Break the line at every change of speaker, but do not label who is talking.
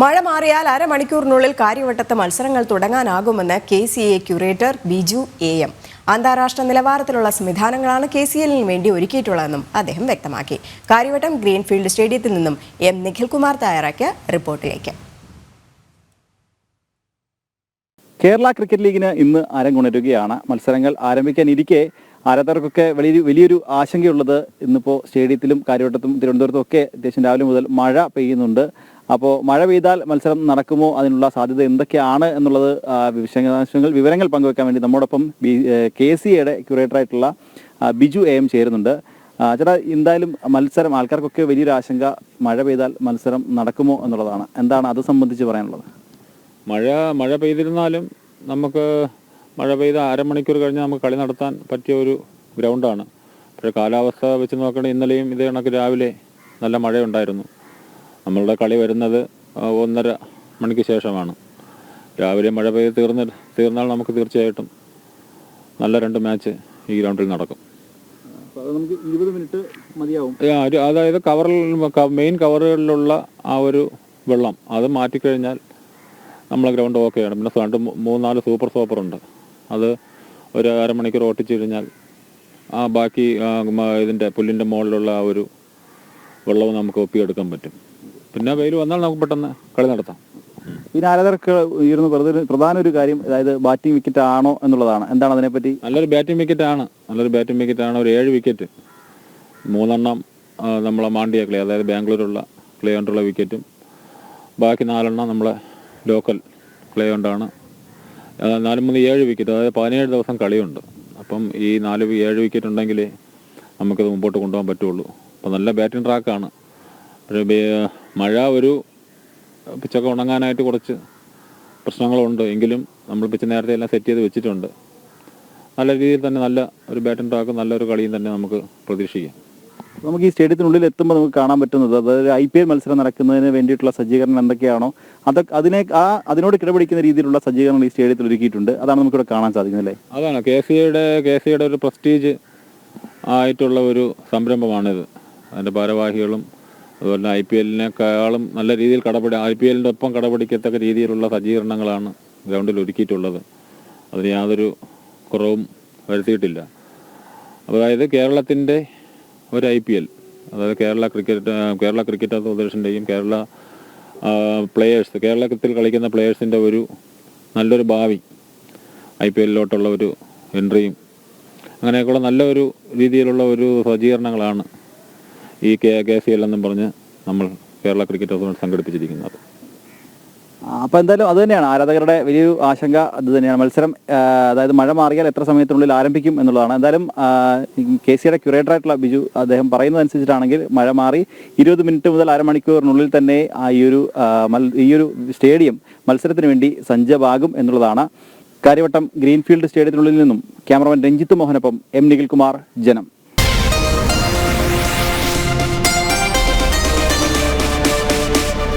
മഴ മാറിയാൽ അരമണിക്കൂറിനുള്ളിൽ കാര്യവട്ടത്ത് മത്സരങ്ങൾ തുടങ്ങാനാകുമെന്ന് KCA ക്യൂറേറ്റർ ബിജു AM. അന്താരാഷ്ട്ര നിലവാരത്തിലുള്ള സംവിധാനങ്ങളാണ് KCLന് വേണ്ടി ഒരുക്കിയിട്ടുള്ളതെന്നും അദ്ദേഹം വ്യക്തമാക്കി. കാര്യവട്ടം ഗ്രീൻഫീൽഡ് സ്റ്റേഡിയത്തിൽ നിന്നും നിഖിൽകുമാർ തയ്യാറാക്കിയ റിപ്പോർട്ടിലേക്ക്.
കേരള ക്രിക്കറ്റ് ലീഗിന് ഇന്ന് അരങ്ങുണരുകയാണ്. മത്സരങ്ങൾ ആരംഭിക്കാനിരിക്കെ ആരാധകർക്കൊക്കെ വലിയൊരു ആശങ്കയുള്ളത് ഇന്നിപ്പോൾ സ്റ്റേഡിയത്തിലും കാര്യവട്ടത്തും തിരുവനന്തപുരത്തും ഒക്കെ അത്യാവശ്യം രാവിലെ മുതൽ മഴ പെയ്യുന്നുണ്ട്. അപ്പോൾ മഴ പെയ്താൽ മത്സരം നടക്കുമോ, അതിനുള്ള സാധ്യത എന്തൊക്കെയാണ് എന്നുള്ളത് വിവരങ്ങൾ പങ്കുവെക്കാൻ വേണ്ടി നമ്മോടൊപ്പം KCAയുടെ ക്യൂറേറ്ററായിട്ടുള്ള ബിജു AM ചേരുന്നുണ്ട്. ചേട്ടാ, എന്തായാലും മത്സരം ആൾക്കാർക്കൊക്കെ വലിയൊരു ആശങ്ക മഴ പെയ്താൽ മത്സരം നടക്കുമോ എന്നുള്ളതാണ്. എന്താണ് അത് സംബന്ധിച്ച് പറയാനുള്ളത്?
മഴ പെയ്തിരുന്നാലും നമുക്ക് മഴ പെയ്ത അരമണിക്കൂർ കഴിഞ്ഞ് നമുക്ക് കളി നടത്താൻ പറ്റിയ ഒരു ഗ്രൗണ്ടാണ്. പക്ഷേ കാലാവസ്ഥ വെച്ച് നോക്കണമെങ്കിൽ ഇന്നലെയും ഇതേ കണക്ക് രാവിലെ നല്ല മഴയുണ്ടായിരുന്നു. നമ്മളുടെ കളി വരുന്നത് 1.5 മണിക്ക് ശേഷമാണ്. രാവിലെ മഴ പെയ്ത് തീർന്നാൽ നമുക്ക് തീർച്ചയായിട്ടും നല്ല 2 മാച്ച് ഈ ഗ്രൗണ്ടിൽ നടക്കും.
നമുക്ക് 20 മിനിറ്റ് മതിയാവും.
അതായത് മെയിൻ കവറുകളിലുള്ള ആ ഒരു വെള്ളം അത് മാറ്റിക്കഴിഞ്ഞാൽ നമ്മളെ ഗ്രൗണ്ട് ഓക്കെയാണ്. പിന്നെ 3-4 സൂപ്പർ സോപ്പറുണ്ട്. അത് ഒരു അരമണിക്കൂർ ഓട്ടിച്ചു കഴിഞ്ഞാൽ ആ ബാക്കി ഇതിൻ്റെ പുല്ലിൻ്റെ മുകളിലുള്ള ആ ഒരു വെള്ളവും നമുക്ക് ഒപ്പിയെടുക്കാൻ പറ്റും. പിന്നെ വെയിൽ വന്നാൽ നമുക്ക് പെട്ടെന്ന് കളി നടത്താം.
പിന്നെ ആരാധകർക്ക് ഉയർന്ന പ്രധാന ഒരു കാര്യം, അതായത് ബാറ്റിംഗ് വിക്കറ്റ് ആണോ എന്നുള്ളതാണ്. എന്താണ് അതിനെപ്പറ്റി?
നല്ലൊരു ബാറ്റിംഗ് വിക്കറ്റാണ്. ഒരു 7 വിക്കറ്റ്, 3 നമ്മളെ മാണ്ടിയ ക്ലേ, അതായത് ബാംഗ്ലൂരുള്ള ക്ലേ കൊണ്ടുള്ള വിക്കറ്റും ബാക്കി 4 നമ്മളെ ലോക്കൽ ക്ലേ കൊണ്ടാണ്. 4-3-7 വിക്കറ്റ്, അതായത് 17 ദിവസം കളിയുണ്ട്. അപ്പം ഈ 7 വിക്കറ്റ് ഉണ്ടെങ്കിൽ നമുക്കത് മുമ്പോട്ട് കൊണ്ടുപോകാൻ പറ്റുള്ളൂ. അപ്പം നല്ല ബാറ്റിംഗ് ട്രാക്കാണ്. മഴ ഒരു പിച്ചൊക്കെ ഉണങ്ങാനായിട്ട് കുറച്ച് പ്രശ്നങ്ങളുണ്ട്. എങ്കിലും നമ്മൾ പിച്ച് നേരത്തെ എല്ലാം സെറ്റ് ചെയ്ത് വെച്ചിട്ടുണ്ട്. നല്ല രീതിയിൽ തന്നെ നല്ല ഒരു ബാറ്റിംഗ് ട്രാക്കും നല്ലൊരു കളിയും തന്നെ നമുക്ക് പ്രതീക്ഷിക്കാം.
നമുക്ക് ഈ സ്റ്റേഡിയത്തിനുള്ളിൽ എത്തുമ്പോൾ നമുക്ക് കാണാൻ പറ്റുന്നത്, അതായത് IPL മത്സരം നടക്കുന്നതിന് വേണ്ടിയിട്ടുള്ള സജ്ജീകരണം എന്തൊക്കെയാണോ അതിനോട് കിടപിടിക്കുന്ന രീതിയിലുള്ള സജ്ജീകരണം ഈ സ്റ്റേഡിയത്തിൽ ഒരുക്കിയിട്ടുണ്ട്. അതാണ് നമുക്കിവിടെ കാണാൻ സാധിക്കുന്നത് അല്ലേ?
അതാണ് KCAയുടെ ഒരു പ്രസ്റ്റീജ് ആയിട്ടുള്ള ഒരു സംരംഭമാണിത്. അതിൻ്റെ ഭാരവാഹികളും അതുപോലെ IPLനേക്കാളും നല്ല രീതിയിൽ IPLൻ്റെ ഒപ്പം കടപിടിക്കത്തക്ക രീതിയിലുള്ള സജ്ജീകരണങ്ങളാണ് ഗ്രൗണ്ടിൽ ഒരുക്കിയിട്ടുള്ളത്. അതിന് യാതൊരു കുറവും വരുത്തിയിട്ടില്ല. അതായത് കേരളത്തിൻ്റെ ഒരു IPL, അതായത് കേരള ക്രിക്കറ്റ് അസോസിയേഷൻ്റെയും കേരളത്തിൽ കളിക്കുന്ന പ്ലേയേഴ്സിൻ്റെ ഒരു നല്ലൊരു ഭാവി, IPLലോട്ടുള്ള ഒരു എൻട്രിയും അങ്ങനെയൊക്കെയുള്ള നല്ലൊരു രീതിയിലുള്ള ഒരു സജ്ജീകരണങ്ങളാണ് ഈ KCL എന്നും പറഞ്ഞ് നമ്മൾ കേരള ക്രിക്കറ്റ് അസോസിയേഷൻ സംഘടിപ്പിച്ചിരിക്കുന്നത്.
അപ്പോൾ എന്തായാലും അത് തന്നെയാണ് ആരാധകരുടെ വലിയൊരു ആശങ്ക. അത് തന്നെയാണ് മത്സരം, അതായത് മഴ മാറിയാൽ എത്ര സമയത്തിനുള്ളിൽ ആരംഭിക്കും എന്നുള്ളതാണ്. എന്തായാലും KCAയുടെ ക്യൂറേറ്ററായിട്ടുള്ള ബിജു അദ്ദേഹം പറയുന്നതനുസരിച്ചിട്ടാണെങ്കിൽ മഴ മാറി 20 മിനിറ്റ് മുതൽ അരമണിക്കൂറിനുള്ളിൽ തന്നെ ഈ ഒരു സ്റ്റേഡിയം മത്സരത്തിന് വേണ്ടി സജ്ജമാകും എന്നുള്ളതാണ്. കാര്യവട്ടം ഗ്രീൻഫീൽഡ് സ്റ്റേഡിയത്തിനുള്ളിൽ നിന്നും ക്യാമറമാൻ രഞ്ജിത്ത് മോഹനൊപ്പം നിഖിൽകുമാർ, ജനം.